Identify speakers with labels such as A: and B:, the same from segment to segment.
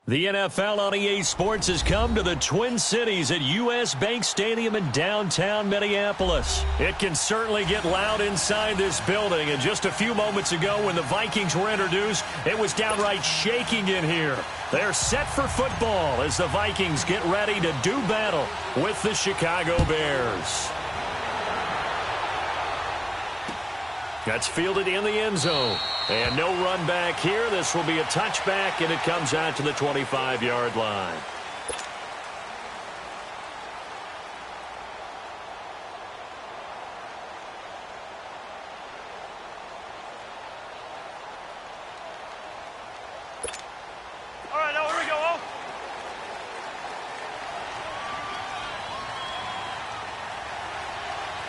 A: The NFL on EA Sports has come to the Twin Cities at US Bank Stadium in downtown Minneapolis. It can certainly get loud inside this building, and just a few moments ago when the Vikings were introduced, it was downright shaking in here. They're set for football as the Vikings get ready to do battle with the Chicago Bears. That's fielded in the end zone. And no run back here. This will be a touchback, and it comes out to the 25-yard line.
B: All right, now here we go.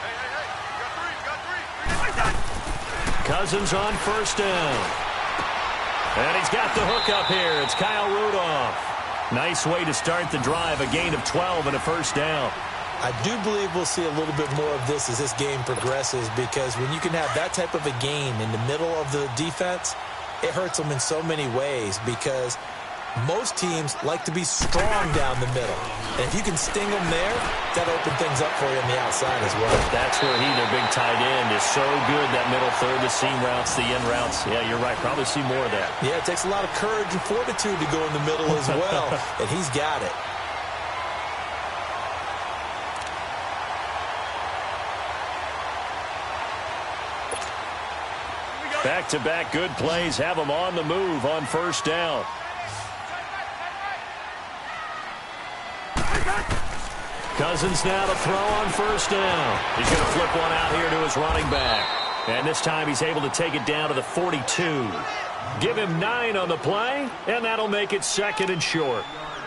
B: Hey, got three.
A: Cousins on first down. And he's got the hook up here. It's Kyle Rudolph. Nice way to start the drive. A gain of 12 and a first down.
C: I do believe we'll see a little bit more of this as this game progresses, because when you can have that type of a gain in the middle of the defense, it hurts them in so many ways, because most teams like to be strong down the middle. And if you can sting them there, that'll open things up for you on the outside as well.
A: That's where their big tight end, is so good. That middle third, the seam routes, the in routes. Yeah, you're right. Probably see more of that.
C: Yeah, it takes a lot of courage and fortitude to go in the middle as well. And he's got it.
A: Back-to-back good plays have them on the move on first down. Cousins now to throw on first down. He's going to flip one out here to his running back. And this time he's able to take it down to the 42. Give him 9 on the play, and that'll make it second and short.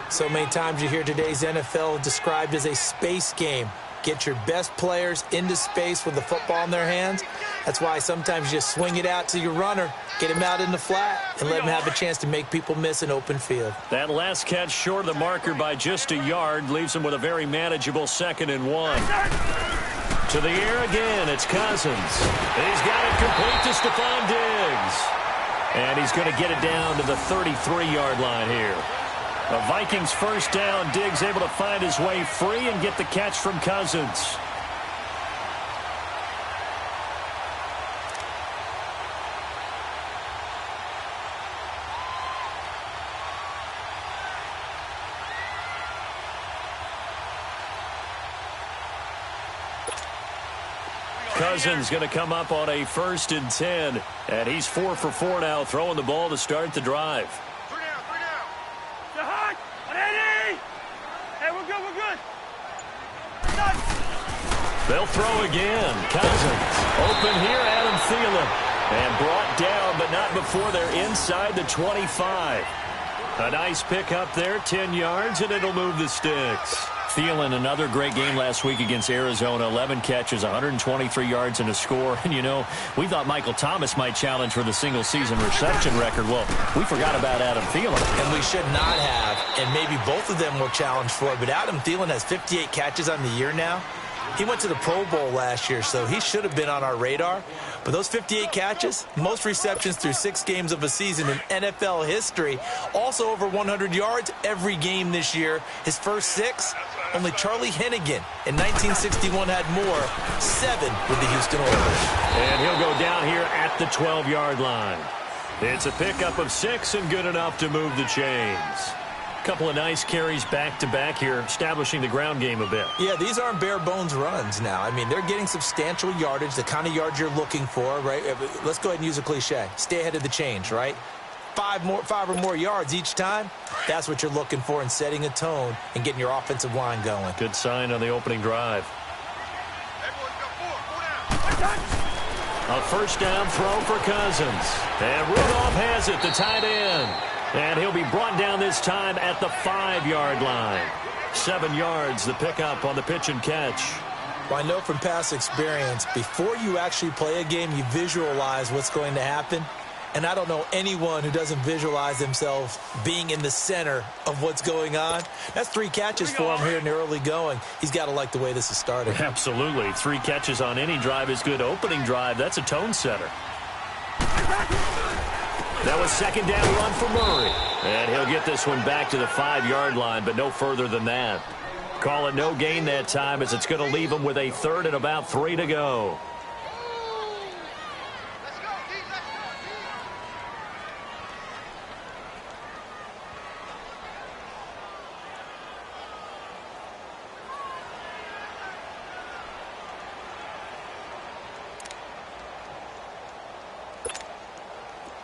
C: So many times you hear today's NFL described as a space game. Get your best players into space with the football in their hands. That's why sometimes you just swing it out to your runner, get him out in the flat, and let him have a chance to make people miss an open field.
A: That last catch short of the marker by just a yard leaves him with a very manageable 2nd and 1. To the air again, it's Cousins. He's got it complete to Stephon Diggs. And he's going to get it down to the 33-yard line here. The Vikings first down. Diggs able to find his way free and get the catch from Cousins. Cousins going to come up on a 1st and 10. And he's 4 for 4 now, throwing the ball to start the drive. They'll throw again. Cousins open here, Adam Thielen. And brought down, but not before they're inside the 25. A nice pick up there, 10 yards, and it'll move the sticks. Thielen, another great game last week against Arizona. 11 catches, 123 yards, and a score. And, you know, we thought Michael Thomas might challenge for the single-season reception record. Well, we forgot about Adam Thielen.
C: And we should not have. And maybe both of them will challenge for it. But Adam Thielen has 58 catches on the year now. He went to the Pro Bowl last year, so he should have been on our radar. But those 58 catches, most receptions through 6 games of a season in NFL history. Also over 100 yards every game this year. His first 6, only Charlie Hennigan in 1961 had more, 7 with the Houston Oilers.
A: And he'll go down here at the 12-yard line. It's a pickup of 6 and good enough to move the chains. Couple of nice carries back-to-back here, establishing the ground game a bit.
C: Yeah, these aren't bare-bones runs now. I mean, they're getting substantial yardage, the kind of yards you're looking for, right? Let's go ahead and use a cliche. Stay ahead of the chains, right? 5 or more yards each time, that's what you're looking for in setting a tone and getting your offensive line going.
A: Good sign on the opening drive. A first down throw for Cousins. And Rudolph has it, the tight end. And he'll be brought down this time at the 5-yard line. 7 yards, the pickup on the pitch and catch.
C: Well, I know from past experience, before you actually play a game, you visualize what's going to happen. And I don't know anyone who doesn't visualize themselves being in the center of what's going on. That's 3 catches for him here in the early going. He's got to like the way this is starting.
A: Absolutely. 3 catches on any drive is good. Opening drive, that's a tone setter. That was 2nd down run for Murray. And he'll get this one back to the 5-yard line, but no further than that. Call it no gain that time, as it's going to leave him with a 3rd and about 3 to go.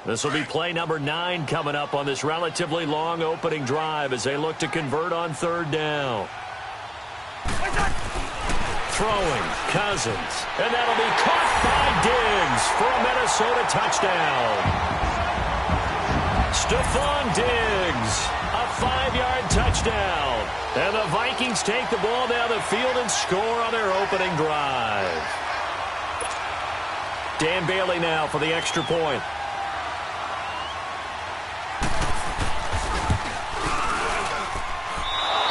A: This will be play number 9 coming up on this relatively long opening drive as they look to convert on 3rd down. Throwing, Cousins, and that'll be caught by Diggs for a Minnesota touchdown. Stephon Diggs, a 5-yard touchdown. And the Vikings take the ball down the field and score on their opening drive. Dan Bailey now for the extra point.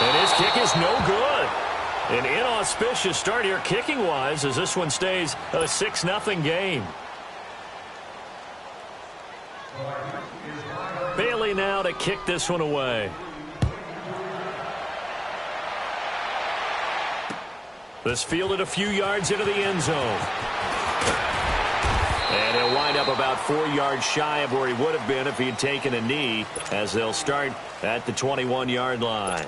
A: And his kick is no good. An inauspicious start here kicking-wise as this one stays a 6-0 game. Bailey now to kick this one away. This fielded a few yards into the end zone. And he'll wind up about 4 yards shy of where he would have been if he had taken a knee, as they'll start at the 21-yard line.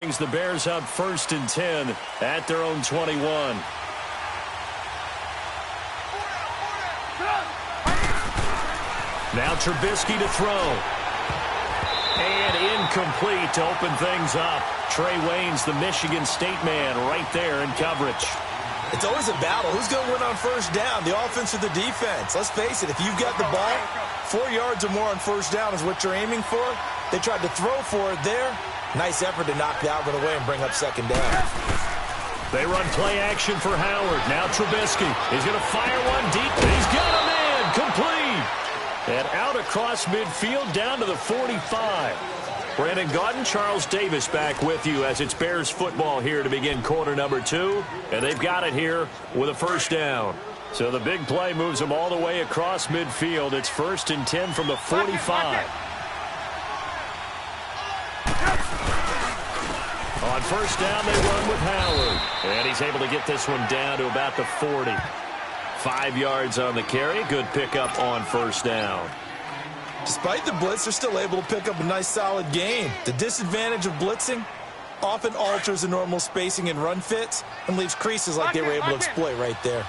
A: Brings the Bears up 1st and 10 at their own 21. Now Trubisky to throw. And incomplete to open things up. Trey Waynes, the Michigan State man, right there in coverage.
C: It's always a battle. Who's going to win on 1st down, the offense or the defense? Let's face it, if you've got the ball, 4 yards or more on 1st down is what you're aiming for. They tried to throw for it there. Nice effort to knock the outlet away and bring up 2nd down.
A: They run play action for Howard. Now Trubisky. He's going to fire one deep. He's got a man. Complete. And out across midfield down to the 45. Brandon Gaudin, Charles Davis back with you as it's Bears football here to begin quarter number 2. And they've got it here with a 1st down. So the big play moves them all the way across midfield. It's 1st and 10 from the 45. On 1st down, they run with Howard. And he's able to get this one down to about the 40. 5 yards on the carry. Good pickup on 1st down.
C: Despite the blitz, they're still able to pick up a nice, solid gain. The disadvantage of blitzing often alters the normal spacing and run fits and leaves creases like they were able to exploit right there.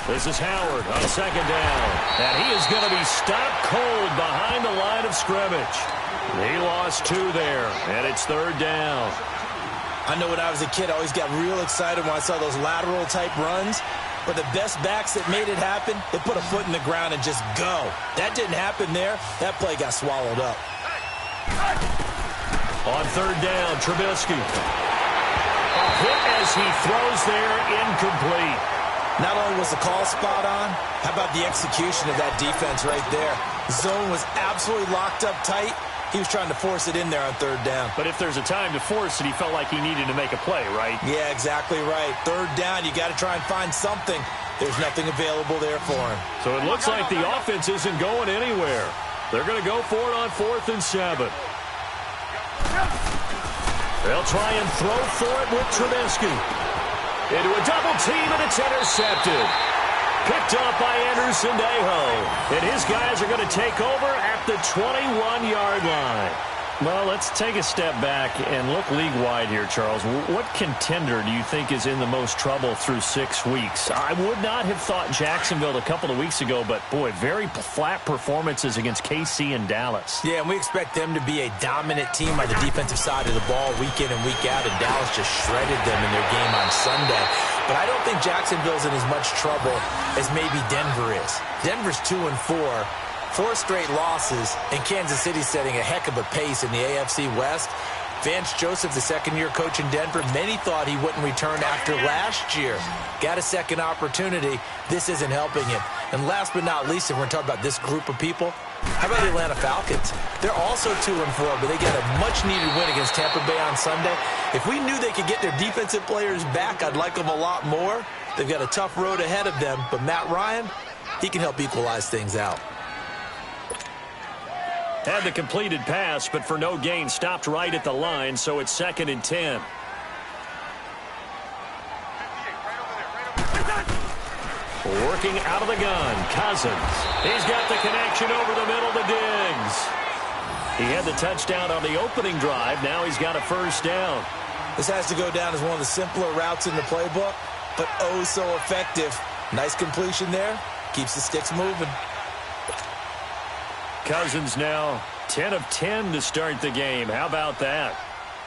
A: This is Howard on 2nd down. And he is going to be stopped cold behind the line of scrimmage. He lost 2 there, and it's 3rd down.
C: I know when I was a kid, I always got real excited when I saw those lateral-type runs. But the best backs that made it happen, they put a foot in the ground and just go. That didn't happen there. That play got swallowed up.
A: On 3rd down, Trubisky. A hit as he throws there, incomplete.
C: Not only was the call spot on, how about the execution of that defense right there? Zone was absolutely locked up tight. He was trying to force it in there on 3rd down.
A: But if there's a time to force it, he felt like he needed to make a play, right?
C: Yeah, exactly right. 3rd down, you got to try and find something. There's nothing available there for him.
A: So it looks like the offense isn't going anywhere. They're going to go for it on 4th and 7. They'll try and throw for it with Trubisky. Into a double team, and it's intercepted. Picked up by Anderson Dejo. And his guys are going to take over at the 21-yard line. Well, let's take a step back and look league-wide here, Charles. What contender do you think is in the most trouble through 6 weeks? I would not have thought Jacksonville a couple of weeks ago, but, boy, very flat performances against KC and Dallas.
C: Yeah, and we expect them to be a dominant team on the defensive side of the ball week in and week out, and Dallas just shredded them in their game on Sunday. But I don't think Jacksonville's in as much trouble as maybe Denver is. Denver's 2-4. 4 straight losses, and Kansas City setting a heck of a pace in the AFC West. Vance Joseph, the second-year coach in Denver, many thought he wouldn't return after last year. Got a second opportunity. This isn't helping him. And last but not least, if we're talking about this group of people, How about the Atlanta Falcons? They're also 2-4, but they got a much-needed win against Tampa Bay on Sunday. If we knew they could get their defensive players back, I'd like them a lot more. They've got a tough road ahead of them, but Matt Ryan, he can help equalize things out.
A: Had the completed pass, but for no gain, stopped right at the line, so it's 2nd and 10. Working out of the gun, Cousins. He's got the connection over the middle to Diggs. He had the touchdown on the opening drive. Now he's got a first down.
C: This has to go down as one of the simpler routes in the playbook, but oh so effective. Nice completion there. Keeps the sticks moving.
A: Cousins now 10 of 10 to start the game. How about that?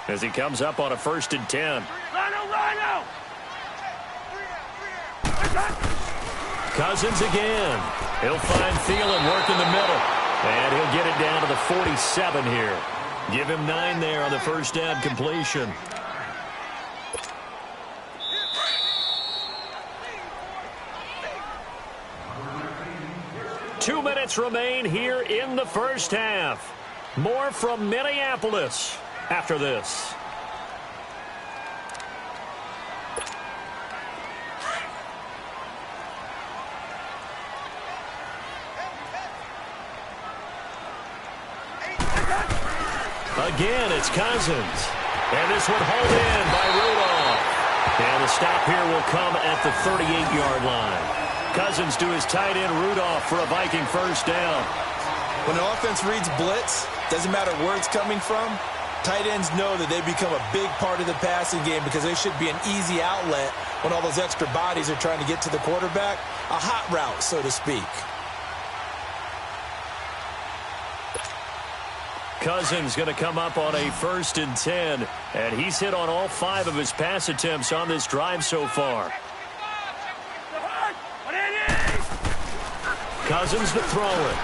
A: As he comes up on a 1st and 10.
B: Rhino!
A: Cousins again. He'll find Thielen working the middle. And he'll get it down to the 47 here. Give him 9 there on the first down completion. Two minutes remain here in the first half. More from Minneapolis after this. Again, it's Cousins. And this one hauled in by Rudolph. And the stop here will come at the 38-yard line. Cousins to his tight end Rudolph for a Viking first down.
C: When an offense reads blitz, doesn't matter where it's coming from, tight ends know that they become a big part of the passing game because they should be an easy outlet when all those extra bodies are trying to get to the quarterback. A hot route, so to speak.
A: Cousins going to come up on a 1st and 10, and he's hit on all 5 of his pass attempts on this drive so far. Cousins to throw it.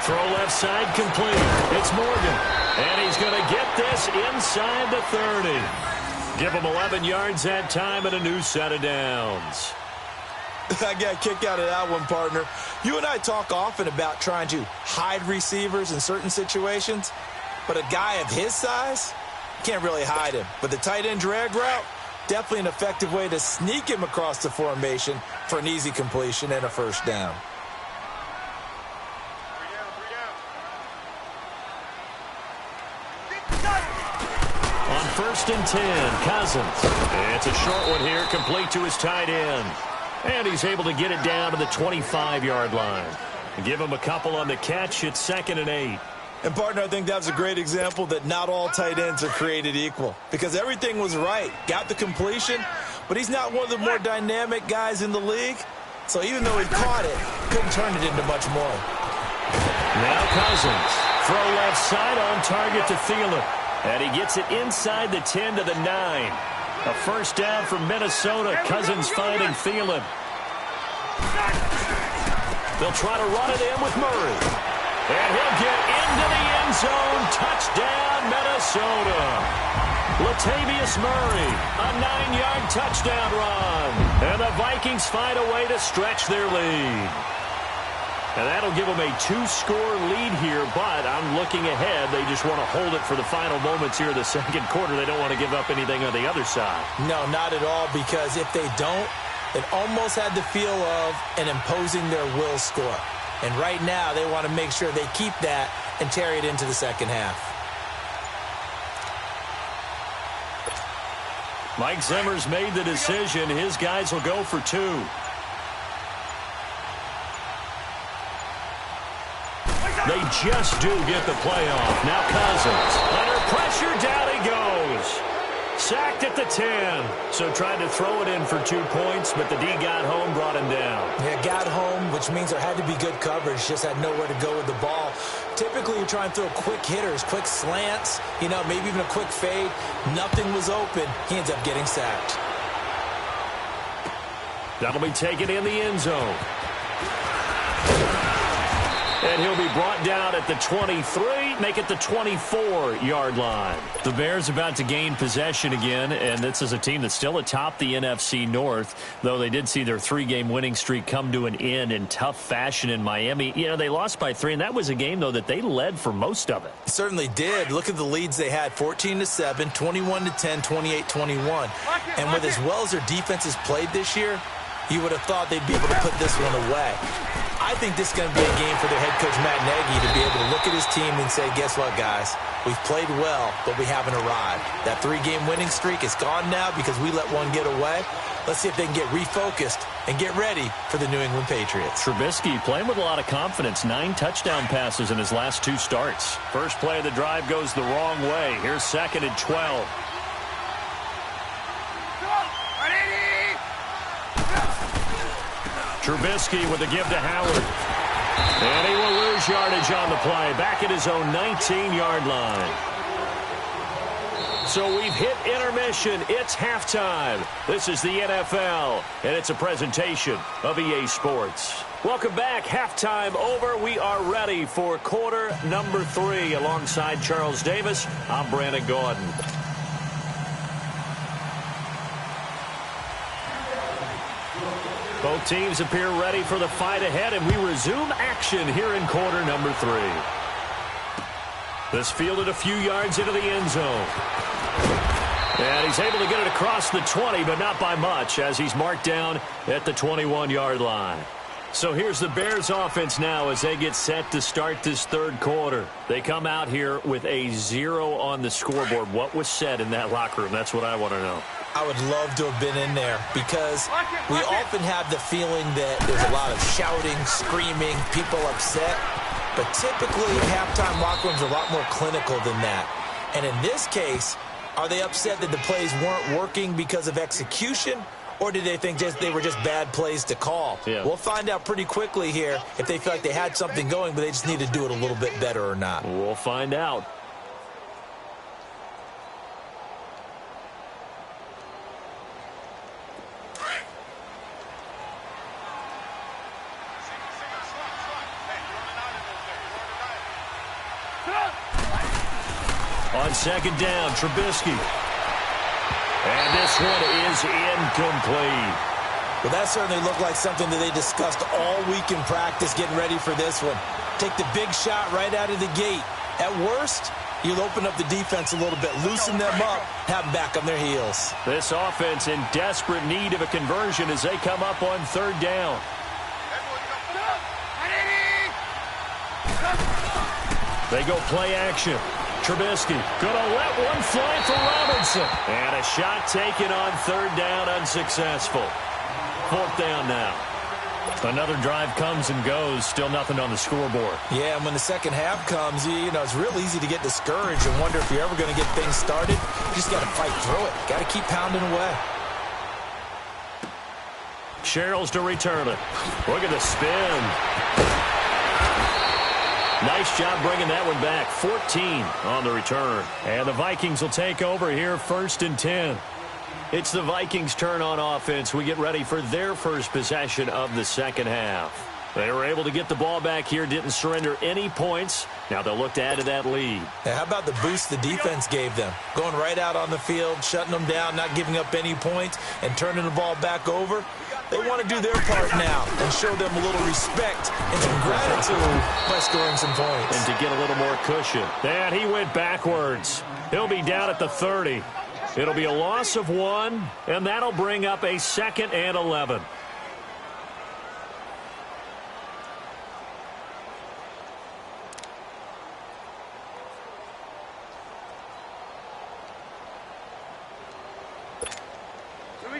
A: Throw left side complete. It's Morgan. And he's going to get this inside the 30. Give him 11 yards that time and a new set of downs.
C: I got a kick out of that one, partner. You and I talk often about trying to hide receivers in certain situations, but a guy of his size, can't really hide him. But the tight end drag route, definitely an effective way to sneak him across the formation for an easy completion and a first down.
A: On 1st and 10, Cousins. It's a short one here, complete to his tight end. And he's able to get it down to the 25-yard line. Give him a couple on the catch. It's 2nd and 8.
C: And, partner, I think that's a great example that not all tight ends are created equal. Because everything was right. Got the completion, but he's not one of the more dynamic guys in the league. So even though he caught it, couldn't turn it into much more.
A: Now Cousins. Throw left side on target to Thielen. And he gets it inside the 10 to the 9. A first down for Minnesota. Cousins finding Thielen. They'll try to run it in with Murray. And he'll get into the end zone. Touchdown, Minnesota. Latavius Murray, a 9-yard touchdown run. And the Vikings find a way to stretch their lead. And that'll give them a 2-score lead here, but I'm looking ahead. They just want to hold it for the final moments here of the second quarter. They don't want to give up anything on the other side.
C: No, not at all, because if they don't, it almost had the feel of an imposing their will score. And right now, they want to make sure they keep that and carry it into the second half.
A: Mike Zimmer's made the decision. His guys will go for 2. They just do get the playoff. Now Cousins. Under pressure, down he goes. Sacked at the 10. So tried to throw it in for 2 points, but the D got home, brought him down.
C: Yeah, got home, which means there had to be good coverage. Just had nowhere to go with the ball. Typically, you try and throw quick hitters, quick slants, maybe even a quick fade. Nothing was open. He ends up getting sacked.
A: That'll be taken in the end zone. And he'll be brought down at the 23, make it the 24-yard line. The Bears about to gain possession again, and this is a team that's still atop the NFC North, though they did see their 3-game winning streak come to an end in tough fashion in Miami. You know, they lost by 3, and that was a game, though, that they led for most of it.
C: Certainly did. Look at the leads they had, 14-7, 21-10, 28-21. And with as well as their defense has played this year, you would have thought they'd be able to put this one away. I think this is going to be a game for their head coach, Matt Nagy, to be able to look at his team and say, guess what, guys? We've played well, but we haven't arrived. That 3-game winning streak is gone now because we let one get away. Let's see if they can get refocused and get ready for the New England Patriots.
A: Trubisky playing with a lot of confidence. 9 touchdown passes in his last 2 starts. First play of the drive goes the wrong way. Here's 2nd and 12. Trubisky with a give to Howard. And he will lose yardage on the play. Back at his own 19-yard line. So we've hit intermission. It's halftime. This is the NFL, and it's a presentation of EA Sports. Welcome back. Halftime over. We are ready for quarter number 3. Alongside Charles Davis, I'm Brandon Gordon. Both teams appear ready for the fight ahead, and we resume action here in quarter number 3. This fielded a few yards into the end zone. And he's able to get it across the 20, but not by much, as he's marked down at the 21-yard line. So here's the Bears offense now as they get set to start this 3rd quarter. They come out here with a 0 on the scoreboard. What was said in that locker room? That's what I want to know.
C: I would love to have been in there because we often have the feeling that there's a lot of shouting, screaming, people upset. But typically, halftime locker rooms are a lot more clinical than that. And in this case, are they upset that the plays weren't working because of execution? Or did they think they were just bad plays to call?
A: Yeah.
C: We'll find out pretty quickly here if they feel like they had something going, but they just need to do it a little bit better or not.
A: We'll find out. On 2nd down, Trubisky. And this one is incomplete.
C: Well, that certainly looked like something that they discussed all week in practice, getting ready for this one. Take the big shot right out of the gate. At worst, you'll open up the defense a little bit, loosen them up, have them back on their heels.
A: This offense in desperate need of a conversion as they come up on 3rd down. They go play action. Trubisky gonna let one fly for Robinson. And a shot taken on 3rd down, unsuccessful. 4th down now. Another drive comes and goes, still nothing on the scoreboard.
C: Yeah, and when the second half comes, you know, it's real easy to get discouraged and wonder if you're ever going to get things started. You just got to fight through it. Got to keep pounding away.
A: Sherrills to return it. Look at the spin. Nice job bringing that one back. 14 on the return. And the Vikings will take over here, 1st and 10. It's the Vikings' turn on offense. We get ready for their first possession of the second half. They were able to get the ball back here, didn't surrender any points. Now they'll look to add to that lead.
C: Now, how about the boost the defense gave them? Going right out on the field, shutting them down, not giving up any points, and turning the ball back over. They want to do their part now and show them a little respect and some gratitude by scoring some points.
A: And to get a little more cushion. And he went backwards. He'll be down at the 30. It'll be a loss of 1, and that'll bring up a 2nd and 11.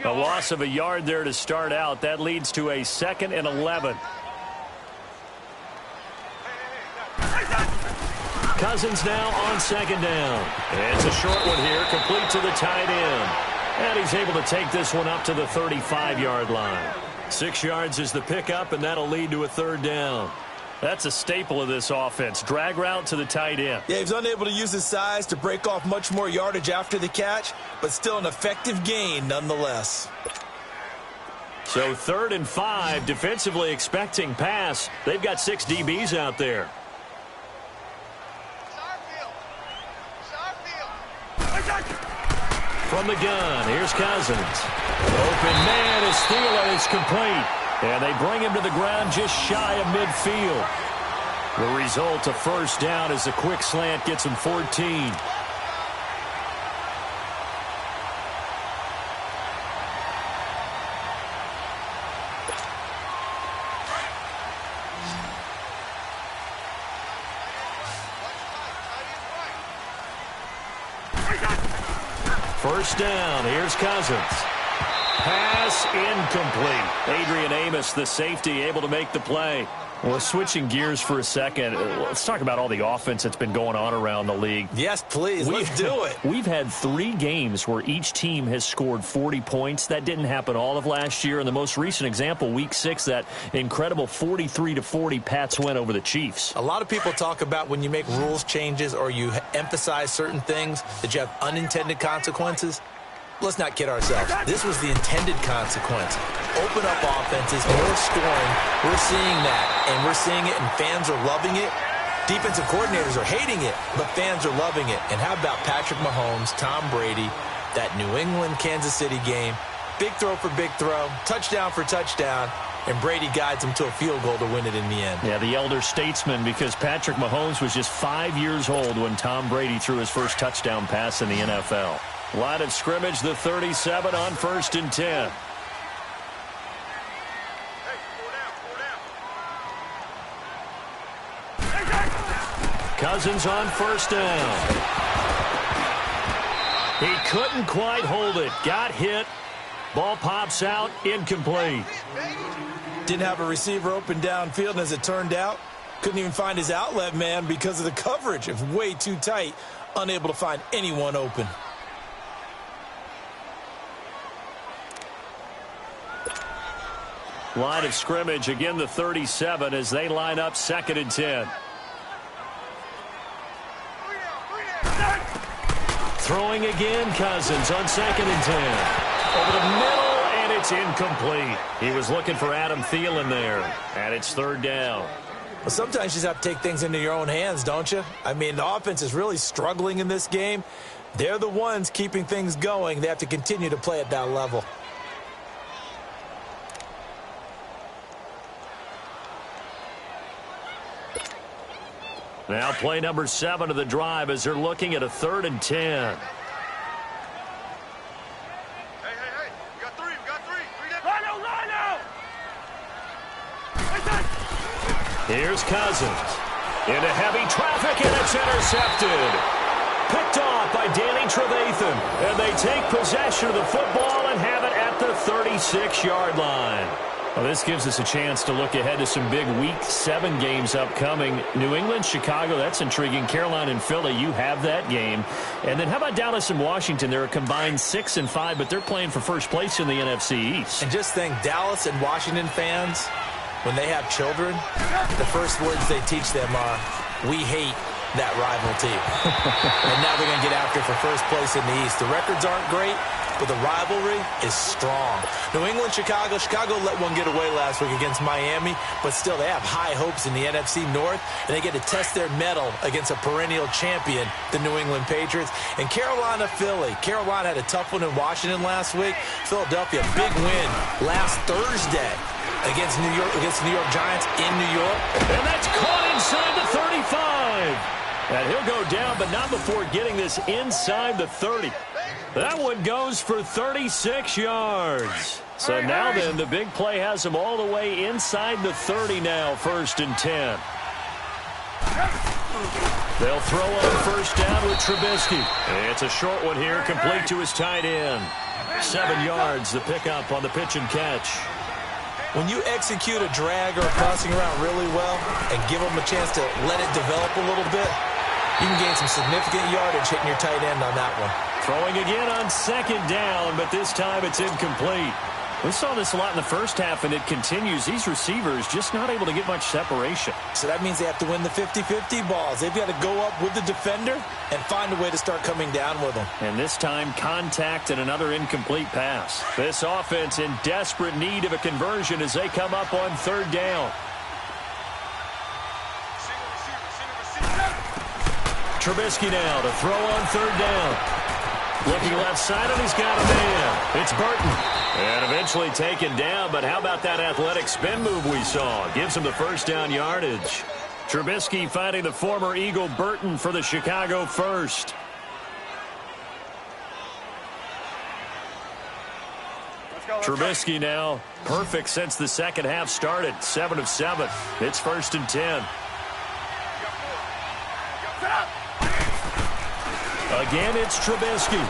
A: A loss of a yard there to start out. That leads to a 2nd and 11. Cousins now on 2nd down. It's a short one here, complete to the tight end. And he's able to take this one up to the 35-yard line. 6 yards is the pickup, and that'll lead to a 3rd down. That's a staple of this offense. Drag route to the tight end.
C: Yeah, he's unable to use his size to break off much more yardage after the catch, but still an effective gain nonetheless.
A: So 3rd and 5, defensively expecting pass. They've got 6 DBs out there. From the gun, here's Cousins. Open man is Thielen. It's complete. And they bring him to the ground just shy of midfield. The result, a first down as a quick slant gets him 14. First down, here's Cousins. Pass incomplete. Adrian Amos, the safety, able to make the play. Well, switching gears for a second, let's talk about all the offense that's been going on around the league.
C: Yes, please. Let's do it.
A: We've had 3 games where each team has scored 40 points. That didn't happen all of last year. And the most recent example, Week 6, that incredible 43-40 Pats win over the Chiefs.
C: A lot of people talk about when you make rules changes or you emphasize certain things that you have unintended consequences. Let's not kid ourselves. This was the intended consequence. Open up offenses, more scoring. We're seeing that, and we're seeing it, and fans are loving it. Defensive coordinators are hating it, but fans are loving it. And how about Patrick Mahomes, Tom Brady, that New England-Kansas City game? Big throw for big throw, touchdown for touchdown, and Brady guides him to a field goal to win it in the end.
A: Yeah, the elder statesman, because Patrick Mahomes was just 5 years old when Tom Brady threw his first touchdown pass in the NFL. Line of scrimmage, the 37 on 1st and 10. Cousins on 1st down. He couldn't quite hold it. Got hit. Ball pops out. Incomplete.
C: Didn't have a receiver open downfield, and as it turned out, couldn't even find his outlet man because of the coverage. It was way too tight. Unable to find anyone open.
A: Line of scrimmage, again the 37 as they line up 2nd and 10. Throwing again, Cousins on 2nd and 10. Over the middle, and it's incomplete. He was looking for Adam Thielen there, and it's 3rd down.
C: Well, sometimes you just have to take things into your own hands, don't you? I mean, the offense is really struggling in this game. They're the ones keeping things going. They have to continue to play at that level.
A: Now play number 7 of the drive as they're looking at a 3rd and 10.
B: Hey, we got 3, we got 3. Rhino!
A: Here's Cousins. Into heavy traffic, and it's intercepted. Picked off by Danny Trevathan. And they take possession of the football and have it at the 36-yard line. Well, this gives us a chance to look ahead to some big Week 7 games upcoming. New England, Chicago, that's intriguing. Carolina and Philly, you have that game. And then how about Dallas and Washington? They're a combined 6 and 5, but they're playing for first place in the NFC East.
C: And just think, Dallas and Washington fans, when they have children, the first words they teach them are, "We hate that rival team." And now they're going to get after for first place in the East. The records aren't great, but the rivalry is strong. New England, Chicago. Chicago let one get away last week against Miami, but still they have high hopes in the NFC North, and they get to test their mettle against a perennial champion, the New England Patriots. And Carolina, Philly. Carolina had a tough one in Washington last week. Philadelphia, big win last Thursday against New York Giants in New York.
A: And that's caught inside the 35. And he'll go down, but not before getting this inside the 30. That one goes for 36 yards. So now then, the big play has him all the way inside the 30 now, 1st and 10. They'll throw on 1st down with Trubisky. It's a short one here, complete to his tight end. 7 yards, the pickup on the pitch and catch.
C: When you execute a drag or a crossing route really well and give them a chance to let it develop a little bit, you can gain some significant yardage hitting your tight end on that one.
A: Throwing again on 2nd down, but this time it's incomplete. We saw this a lot in the first half, and it continues. These receivers just not able to get much separation.
C: So that means they have to win the 50-50 balls. They've got to go up with the defender and find a way to start coming down with them.
A: And this time, contact and another incomplete pass. This offense in desperate need of a conversion as they come up on third down. Trubisky now to throw on third down. Looking left side, and he's got a man. It's Burton. And eventually taken down, but how about that athletic spin move we saw? Gives him the first down yardage. Trubisky finding the former Eagle Burton for the Chicago first. Trubisky now perfect since the second half started. 7 of 7. It's 1st and 10. Again, it's Trubisky.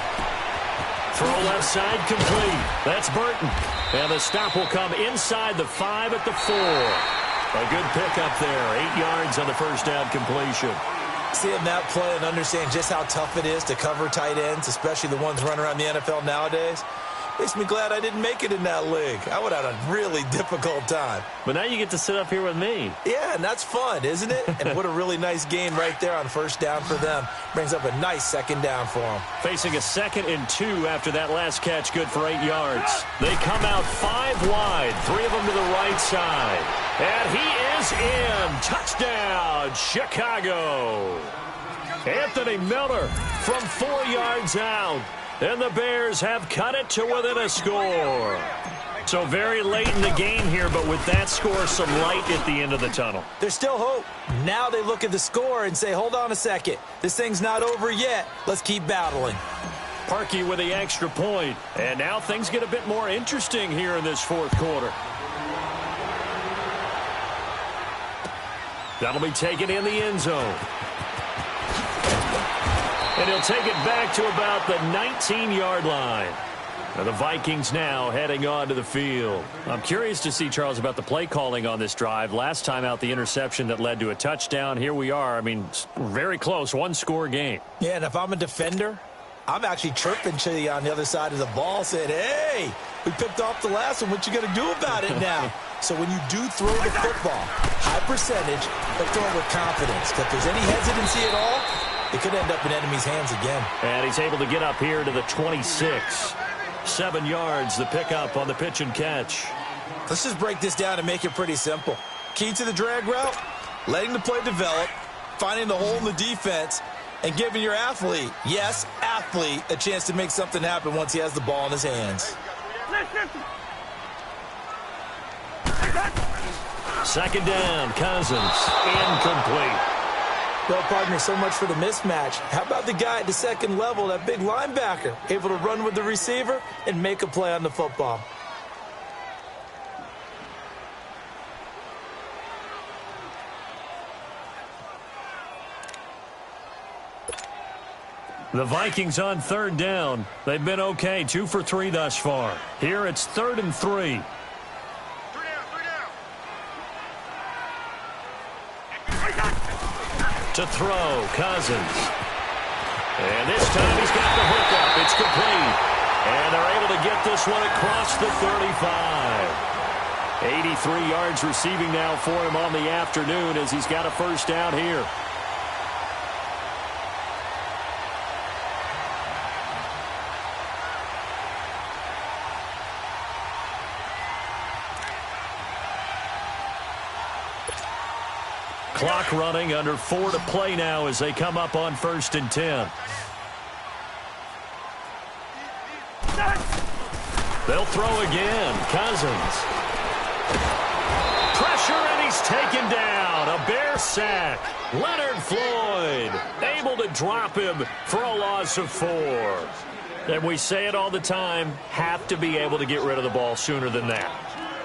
A: Throw left side complete. That's Burton. And the stop will come inside the 5 at the 4. A good pickup there. 8 yards on the first down completion.
C: Seeing that play and understand just how tough it is to cover tight ends, especially the ones running around the NFL nowadays, makes me glad I didn't make it in that league. I would have had a really difficult time.
A: But now you get to sit up here with me.
C: Yeah, and that's fun, isn't it? And what a really nice game right there on first down for them. Brings up a nice second down for them.
A: Facing a 2nd and 2 after that last catch, good for 8 yards. They come out 5 wide, 3 of them to the right side. And he is in. Touchdown, Chicago. Anthony Miller from 4 yards out. And the Bears have cut it to within a score. So very late in the game here, but with that score, some light at the end of the tunnel.
C: There's still hope. Now they look at the score and say, hold on a second. This thing's not over yet. Let's keep battling.
A: Parkey with the extra point. And now things get a bit more interesting here in this fourth quarter. That'll be taken in the end zone. And he'll take it back to about the 19-yard line. Now the Vikings now heading onto the field. I'm curious to see, Charles, about the play calling on this drive. Last time out, the interception that led to a touchdown. Here we are. I mean, very close, one-score game.
C: Yeah, and if I'm a defender, I'm actually chirping to you on the other side of the ball, saying, hey, we picked off the last one. What you going to do about it now? So when you do throw the football, high percentage, but throw it with confidence. If there's any hesitancy at all, it could end up in enemy's hands again.
A: And he's able to get up here to the 26. 7 yards, the pickup on the pitch and catch.
C: Let's just break this down and make it pretty simple. Key to the drag route, letting the play develop, finding the hole in the defense, and giving your athlete, yes, athlete, a chance to make something happen once he has the ball in his hands.
A: Second down, Cousins, incomplete.
C: Well, partner, so much for the mismatch. How about the guy at the second level, that big linebacker, able to run with the receiver and make a play on the football?
A: The Vikings on third down. They've been okay, 2 for 3 thus far. Here it's 3rd and 3. To throw, Cousins. And this time he's got the hookup. It's complete. And they're able to get this one across the 35. 83 yards receiving now for him on the afternoon as he's got a first down here. Clock running, under 4 to play now as they come up on 1st and 10. They'll throw again. Cousins. Pressure, and he's taken down. A Bear sack. Leonard Floyd able to drop him for a loss of 4. And we say it all the time, have to be able to get rid of the ball sooner than that.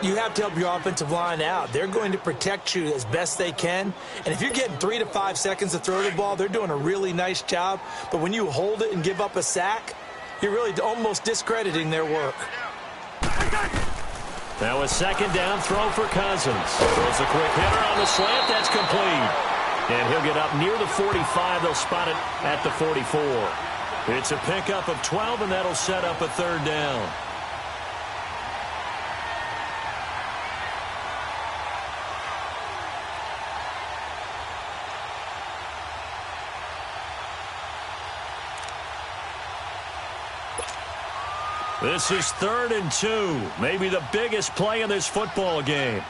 C: You have to help your offensive line out. They're going to protect you as best they can. And if you're getting 3 to 5 seconds to throw the ball, they're doing a really nice job. But when you hold it and give up a sack, you're really almost discrediting their work.
A: Now a second down throw for Cousins. Throws a quick hitter on the slant. That's complete. And he'll get up near the 45. They'll spot it at the 44. It's a pickup of 12, and that'll set up a 3rd down. This is 3rd and 2, maybe the biggest play in this football game.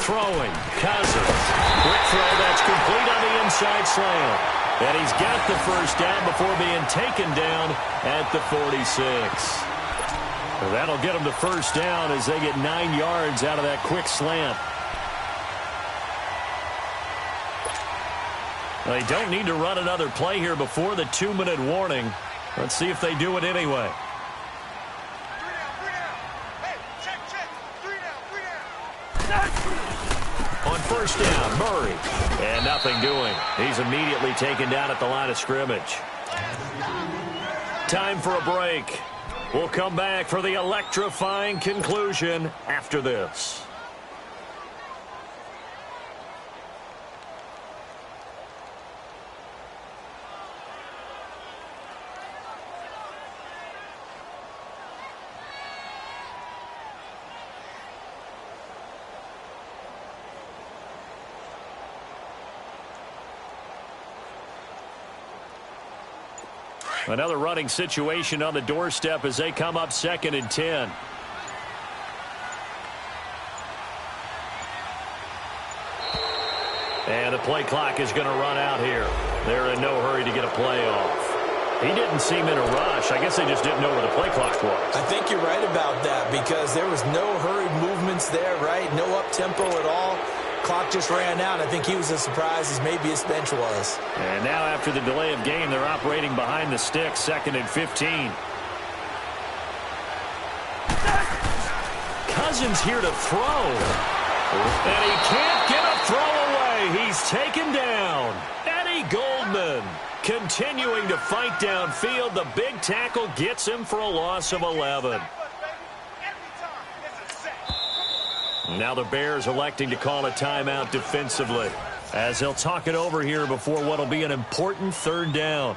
A: Throwing, Cousins. Quick throw that's complete on the inside slant. And he's got the first down before being taken down at the 46. That'll get him the first down as they get 9 yards out of that quick slant. They don't need to run another play here before the 2-minute warning. Let's see if they do it anyway. On first down, Murray. And nothing doing. He's immediately taken down at the line of scrimmage. Time for a break. We'll come back for the electrifying conclusion after this. Another running situation on the doorstep as they come up 2nd and 10. And the play clock is going to run out here. They're in no hurry to get a play off. He didn't seem in a rush. I guess they just didn't know where the play clock was.
C: I think you're right about that because there was no hurried movements there, right? No up-tempo at all. Clock just ran out. I think he was as surprised as maybe his bench was.
A: And now after the delay of game, they're operating behind the sticks, 2nd and 15. Cousins here to throw. And he can't get a throw away. He's taken down. Eddie Goldman continuing to fight downfield. The big tackle gets him for a loss of 11. Now the Bears electing to call a timeout defensively as they'll talk it over here before what will be an important 3rd down.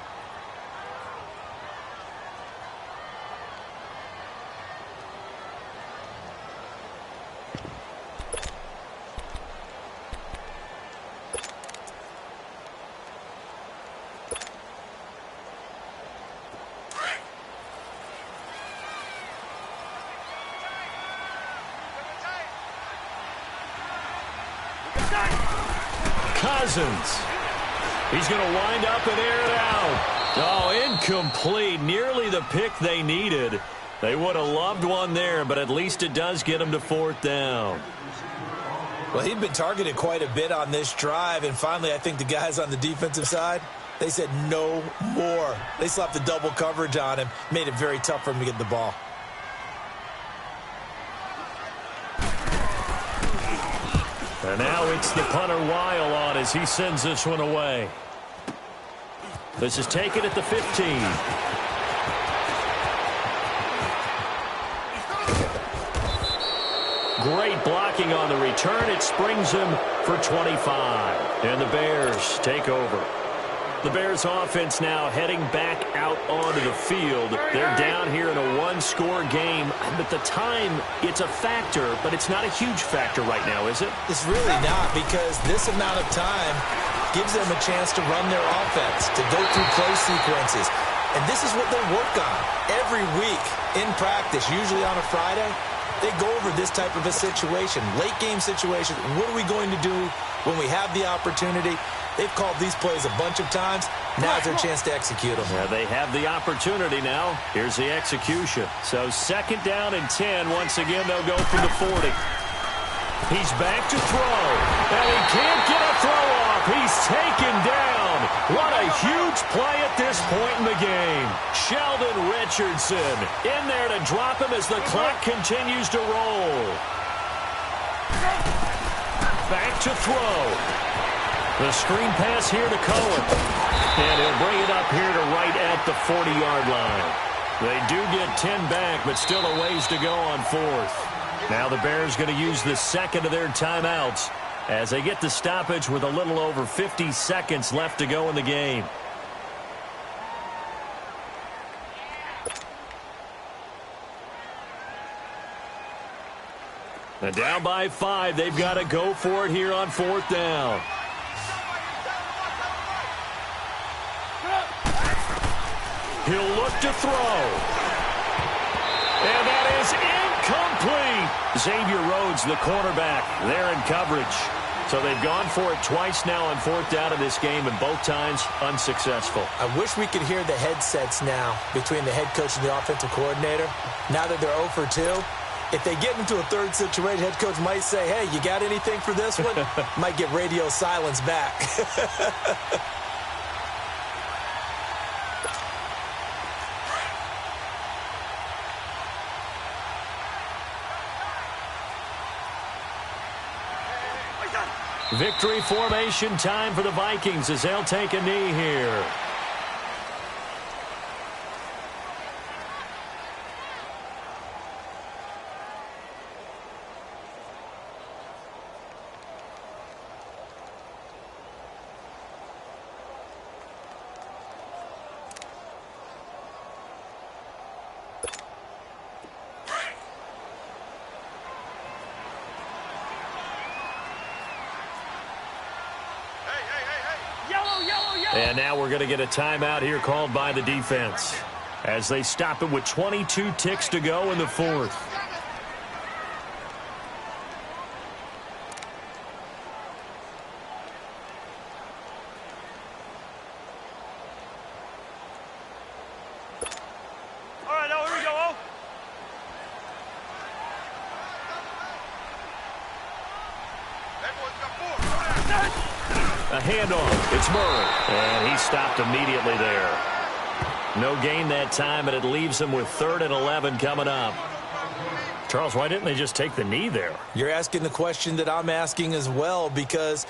A: Cousins. He's going to wind up and air it out. Oh, incomplete. Nearly the pick they needed. They would have loved one there, but at least it does get them to 4th down.
C: Well, he'd been targeted quite a bit on this drive, and finally I think the guys on the defensive side, they said no more. They slapped the double coverage on him, made it very tough for him to get the ball.
A: And now it's the punter Weil on as he sends this one away. This is taken at the 15. Great blocking on the return. It springs him for 25. And the Bears take over. The Bears offense now heading back out onto the field. They're down here in a one-score game. At the time, it's a factor, but it's not a huge factor right now, is it?
C: It's really not, because this amount of time gives them a chance to run their offense, to go through play sequences. And this is what they work on every week in practice, usually on a Friday. They go over this type of a situation, late-game situation. What are we going to do when we have the opportunity? They've called these plays a bunch of times. Now's their chance to execute them.
A: Yeah, they have the opportunity now. Here's the execution. So 2nd down and 10. Once again, they'll go from the 40. He's back to throw. And he can't get a throw off. He's taken down. What a huge play at this point in the game. Sheldon Richardson in there to drop him as the clock continues to roll. Back to throw. The screen pass here to Cohen. And he'll bring it up here to right at the 40-yard line. They do get 10 back, but still a ways to go on 4th. Now the Bears going to use the 2nd of their timeouts as they get the stoppage with a little over 50 seconds left to go in the game. And down by 5, they've got to go for it here on 4th down. He'll look to throw. And that is incomplete. Xavier Rhodes, the cornerback, there in coverage. So they've gone for it twice now on fourth down in this game, and both times unsuccessful.
C: I wish we could hear the headsets now between the head coach and the offensive coordinator. Now that they're 0 for 2, if they get into a third situation, head coach might say, hey, you got anything for this one? Might get radio silence back.
A: Victory formation time for the Vikings as they'll take a knee here. And now we're going to get a timeout here called by the defense as they stop it with 22 ticks to go in the fourth.
B: All right, now here we go. That boy's got 4.
A: A handoff. It's Murray. And he stopped immediately there. No gain that time, and it leaves him with 3rd and 11 coming up. Charles, why didn't they just take the knee there?
C: You're asking the question that I'm asking as well, because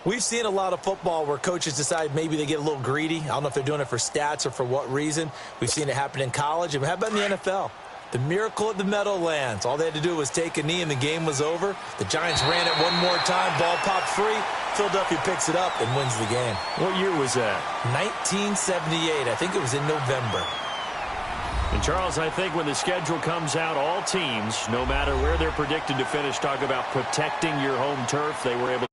C: we've seen a lot of football where coaches decide maybe they get a little greedy. I don't know if they're doing it for stats or for what reason. We've seen it happen in college. And how about in the NFL? The miracle of the Meadowlands. All they had to do was take a knee and the game was over. The Giants ran it one more time. Ball popped free. Philadelphia picks it up and wins the game.
A: What year was that?
C: 1978. I think it was in November.
A: And, Charles, I think when the schedule comes out, all teams, no matter where they're predicted to finish, talk about protecting your home turf. They were able